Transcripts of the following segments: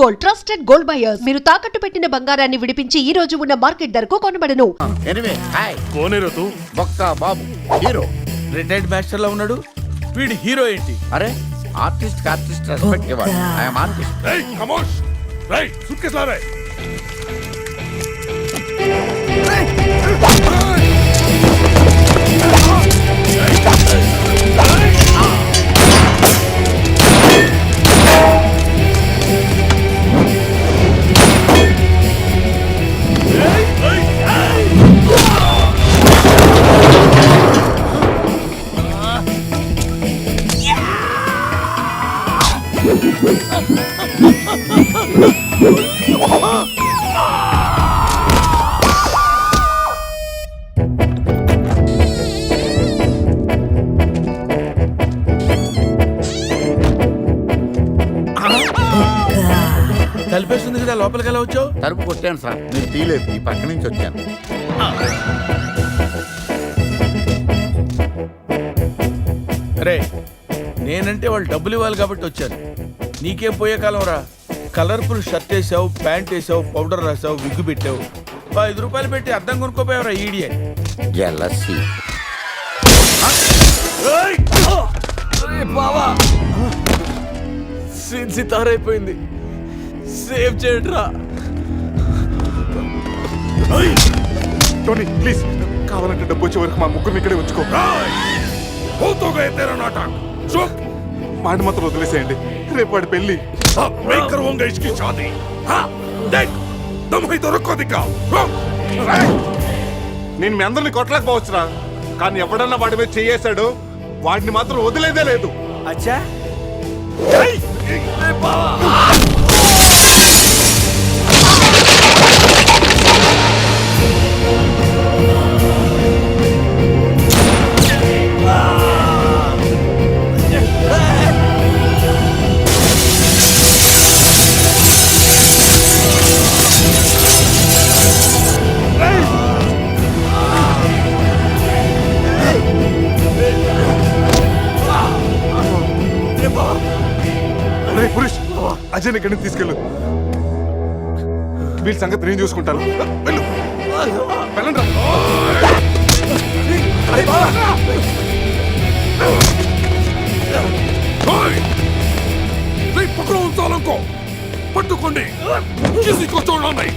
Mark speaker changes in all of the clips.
Speaker 1: Gold, trusted gold buyers. మీరు తాకట్టు పెట్టిన బంగారాన్ని విడిపించి ఈ రోజు ఉన్న మార్కెట్ ధరకు కొనబడను.
Speaker 2: ఎనివే హాయ్
Speaker 3: కోనేరు తూ
Speaker 2: బొక్క బాబు హీరో.
Speaker 4: రిటైర్డ్ మాస్టర్ లా ఉన్నాడు వీడి హీరో ఏంటి?
Speaker 2: అరే ఆర్టిస్ట్ రెస్పెక్ట్ ఇవ్వాలి. I'm artist.
Speaker 3: రేయ్ ఖమోష్ రేయ్ సూట్కేస్ లా రే
Speaker 4: కలిపేస్తుంది కదా, లోపలికి ఎలా వచ్చావు?
Speaker 2: తలుపు కొట్టాను సార్, నేను తీలేదు, ఈ పక్క నుంచి వచ్చాను.
Speaker 4: రే నేనంటే వాళ్ళు డబ్బులు ఇవ్వాలి కాబట్టి వచ్చాను. నీకేం పోయే కాలం రా. కలర్ఫుల్ షర్ట్ వేసావు, ప్యాంట్ వేసావు, పౌడర్ రాసావు, విగ్గు పెట్టావు. 5 రూపాయలు పెట్టి అద్దం కొనుక్కోపోయావురా ఈడియట్.
Speaker 2: జెలసీ.
Speaker 4: బావా సీన్ సితారైపోయింది, సేవ్ చేయడ్రా.
Speaker 3: టోనీ ప్లీజ్, కావాలంటే డబ్బు వచ్చే వరకు మా ముగ్గురిని ఇక్కడే ఉంచుకో. మాట మాత్రం వదిలేసేయండి, రేపు వాడి పెళ్లి. నేను మీ అందరిని కొట్టలేకపోవచ్చురా, కానీ ఎవడన్నా వాడి మీద చేయేశాడు, వాడిని మాత్రం వదిలేదే లేదు.
Speaker 4: అచ్చా
Speaker 3: అజయ్ ఇక్కడి నుంచి తీసుకెళ్ళు, వీళ్ళ సంగతి నేను చూసుకుంటాను. వెళ్ళు వెళ్ళండి. పక్కన ఉంచాలనుకో, పట్టుకోండి. చూడండి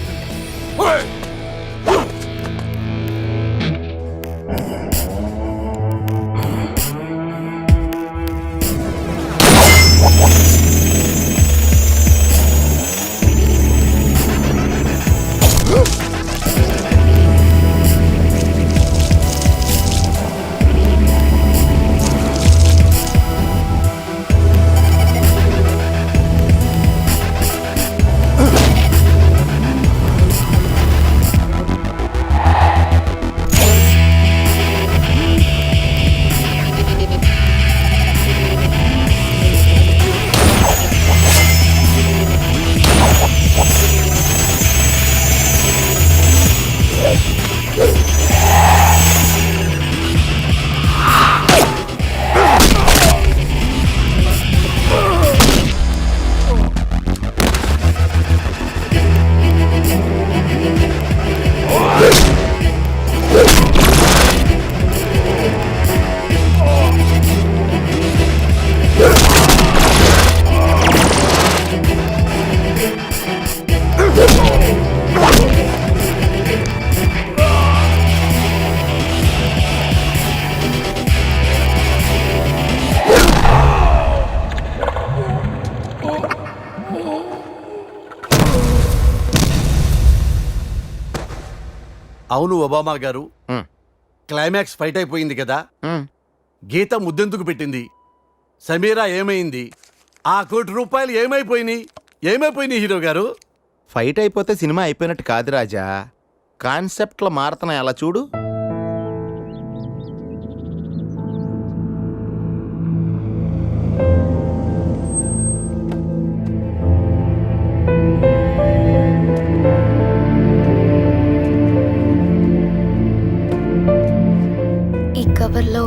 Speaker 5: అవును ఒబామా గారు, క్లైమాక్స్ ఫైట్ అయిపోయింది కదా, గీత ముద్దెందుకు పెట్టింది, సమీరా ఏమైంది, ఆ ₹1 ఏమైపోయినాయి హీరో గారు?
Speaker 6: ఫైట్ అయిపోతే సినిమా అయిపోయినట్టు కాదు రాజా, కాన్సెప్ట్లో మారుతున్నాయి, అలా చూడు.
Speaker 7: కవర్లో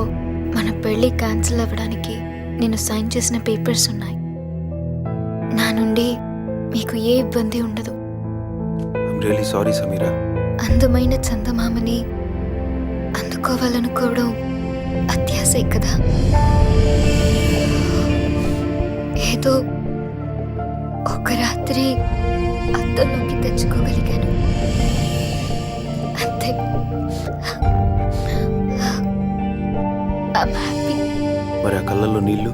Speaker 7: మన పెళ్లి క్యాన్సిల్ అవ్వడానికి నేను సైన్ చేసిన పేపర్స్ ఉన్నాయి. నా నుండి మీ నీకు ఏ ఇబ్బంది ఉండదు.
Speaker 8: I'm really sorry Sameera.
Speaker 7: అందమైన చందమామని అందుకోవాలనుకోవడం అత్యాశే కదా. ఏదో ఒక రాత్రి అద్దంలోకి తెచ్చుకోగలిగాను అంతే. I'm happy.
Speaker 8: మరి ఆ కళ్ళల్లో నీళ్లు?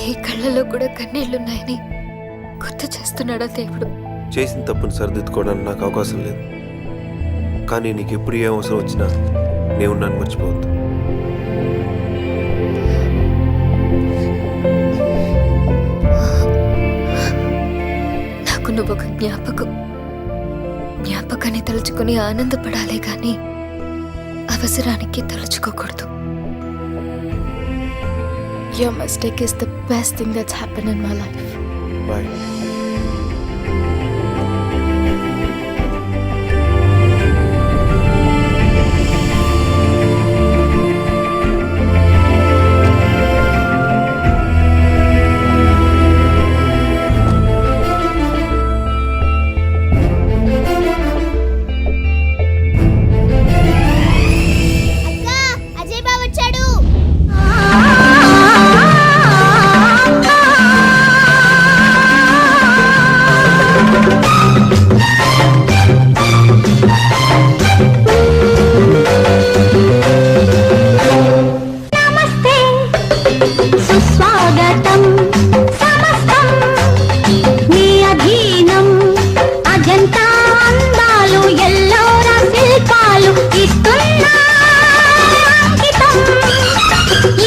Speaker 7: ఏ కళ్ళలో కూడా కన్నీళ్లున్నాయని గుర్తు చేస్తున్నాడా దేవుడు?
Speaker 8: చేసిన తప్పును సరిదిద్దుకోవడానికి నాకు అవకాశం లేదు. కానీ నీకు ఎప్పుడు ఏ అవసరం వచ్చినా నేను నన్ను మర్చిపోవద్దు.
Speaker 7: నాకు నువ్వు ఒక జ్ఞాపకాన్ని తలుచుకుని ఆనందపడాలే గాని అవసరానికి తలుచుకోకూడదు. Your mistake is the best thing that's happened in my life.
Speaker 8: Bye.
Speaker 9: Ajay బావ వచ్చాడు. నమస్తే సుస్వాగతం సమస్తం మీ అధీనం. అజంతా అందాలు ఎల్లోరా శిల్పాలు ఇస్తున్నా అంకితం.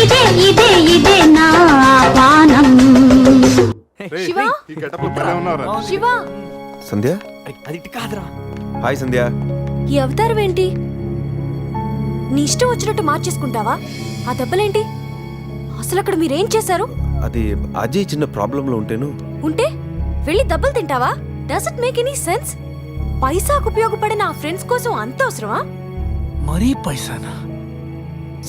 Speaker 9: ఇదే నా ఆహ్వానం.
Speaker 3: రేయ్,
Speaker 1: శివ?
Speaker 3: ఈ గెటప్లో భలే ఉన్నావురా.
Speaker 1: శివ,
Speaker 8: సంధ్య. హాయ్ సంధ్య.
Speaker 10: ఈ అవతారం ఏంటి? నీ ఇష్టం వచ్చినట్టు మార్చేసుకుంటావా? ఆ దెబ్బలేంటి? అసలు అక్కడ మీరేం చేశారు?
Speaker 8: అది అజయ్ చిన్న ప్రాబ్లంలో ఉంటేను.
Speaker 10: ఉంటే వెళ్ళి దెబ్బలు తింటావా? Does it make any sense? పైసాకు ఉపయోగపడే నా ఫ్రెండ్స్ కోసం అంత అవసరమా?
Speaker 4: మరీ పైసానా?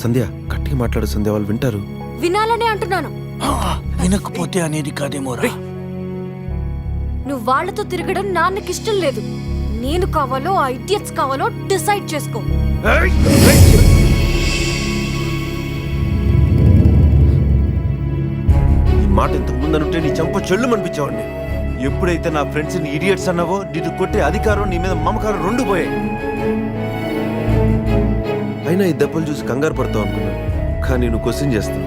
Speaker 8: సంధ్య గట్టిగా మాట్లాడు సంధ్య, వాళ్ళు వింటారు.
Speaker 10: వినాలనే అంటున్నాను.
Speaker 4: వినకపోతే అనేది కాదేమోరా.
Speaker 10: నువ్వు వాళ్ళతో తిరగడం నాన్నకిష్టం లేదు. నేను కావాలో ఆ ఇడియట్స్ కావాలో డిసైడ్ చేసుకో.
Speaker 8: ఈ మాట ఇంతకు ముందనుంటే నీ చంప చెల్లు అనిపించేవాడిని. ఎప్పుడైతే నా ఫ్రెండ్స్ ని ఇడియట్స్ అన్నావో నిన్ను కొట్టే అధికారం నీ మీద మమకారం రెండు పోయాయి. అయినా ఈ దెబ్బలు చూసి కంగారు పడతావు అనుకున్నాను, కానీ నువ్వు క్వశ్చన్ చేస్తావు.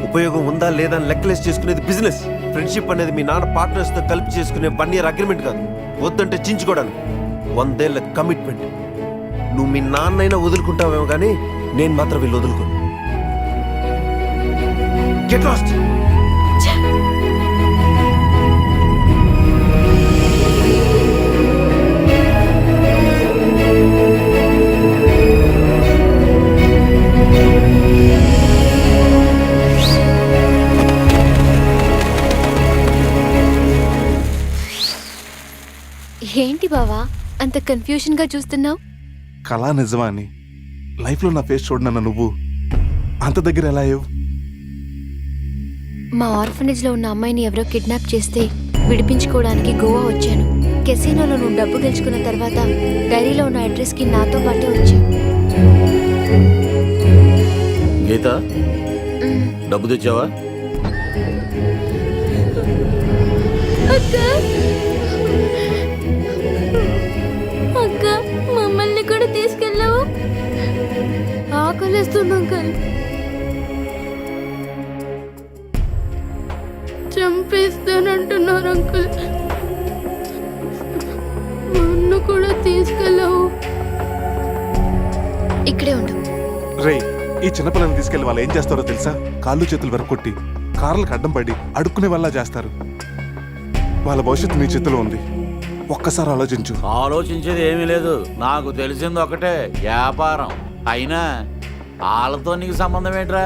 Speaker 8: ఉపయోగం ఉందా లేదా అని లెక్కలేసి చేసుకునేది బిజినెస్. ఫ్రెండ్షిప్ అనేది మీ నాన్న పార్ట్నర్స్తో కలిపి చేసుకునే 1 year అగ్రిమెంట్ కాదు. వద్దంటే చించుకోవడానికి 100 ఏళ్ల కమిట్మెంట్. నువ్వు మీ నాన్నైనా వదులుకుంటావేమో కానీ నేను మాత్రం వీళ్ళు వదులుకోను. Get lost.
Speaker 7: ఏంటి బావా అంత కన్ఫ్యూజన్ గా చూస్తున్నావు?
Speaker 3: కళా నిజమా అని లైఫ్లో నా ఫేస్ చూడనన్న నువ్వు అంత దగ్గర ఎలా అయ్యావు?
Speaker 7: మా ఆర్ఫనేజ్ లో ఉన్న అమ్మాయిని ఎవరో కిడ్నాప్ చేస్తే విడిపించుకోవడానికి గోవా వచ్చాను. కెసినోలో నువ్వు డబ్బు గెలుచుకున్న తర్వాత డైరీలో ఉన్న అడ్రస్ కి నాతో పాటే వచ్చావు.
Speaker 5: గీత, డబ్బు తెచ్చావా?
Speaker 7: అక్క మమ్మల్ని కూడా తీసుకెళ్ళావు? ఆకలిస్తుంది అంకల్. చంపేస్తానంటున్నారు అంకుల్. నన్ను కూడా తీసుకెళ్ళావు. ఇక్కడే ఉండు.
Speaker 3: రేయ్, ఈ చిన్నపిల్లల్ని తీసుకెళ్లి వాళ్ళు ఏం చేస్తారో తెలుసా? కాళ్ళు చేతులు వెరకొట్టి కార్లకు అడ్డం పడి అడుక్కునే వాళ్ళ చేస్తారు. వాళ్ళ భవిష్యత్తు నీ చేతిలో ఉంది. ఒక్కసారి ఆలోచించు.
Speaker 2: ఆలోచించేది ఏమీ లేదు. నాకు తెలిసింది ఒకటే, వ్యాపారం. అయినా వాళ్ళతో నీకు సంబంధం ఏంట్రా?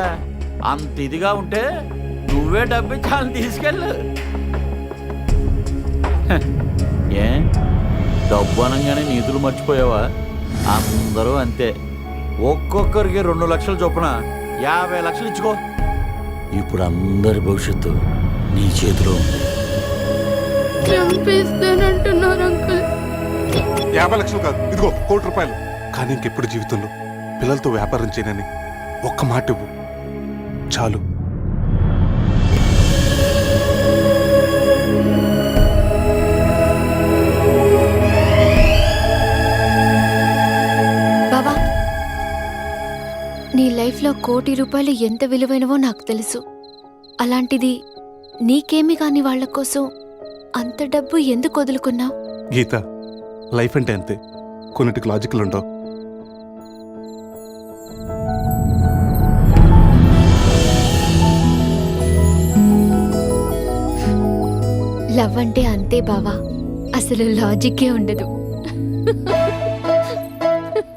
Speaker 2: అంత ఇదిగా ఉంటే నువ్వే డబ్బిచ్చి వాళ్ళని తీసుకెళ్ళు. ఏ డబ్బు అనగానే నీతులు మర్చిపోయావా? అందరూ అంతే. ఒక్కొక్కరికి 2 లక్షలు చొప్పున 50 లక్షలు ఇచ్చుకో. ఇప్పుడు అందరి భవిష్యత్తు నీ చేతిలో ఉంది.
Speaker 10: చంపేస్తానంటున్నారు అంకుల్.
Speaker 3: 50 లక్షలు కాదు, ఇదిగో 1 కోటి రూపాయలు. కానీ ఇంకెప్పుడు జీవితంలో పిల్లలతో వ్యాపారం చేయనని ఒక్క మాట ఇవ్వు చాలు.
Speaker 7: బావా, నీ లైఫ్లో 1 కోటి రూపాయలు ఎంత విలువైనవో నాకు తెలుసు. అలాంటిది నీకేమి కాని వాళ్ళ కోసం అంత డబ్బు ఎందుకు వదులుకున్నావు?
Speaker 3: గీత, లైఫ్ అంటే అంతే, కొన్నిటికి లాజికల్ ఉండవు.
Speaker 7: లవ్ అంటే అంతే బావా, అసలు లాజిక్కే ఉండదు.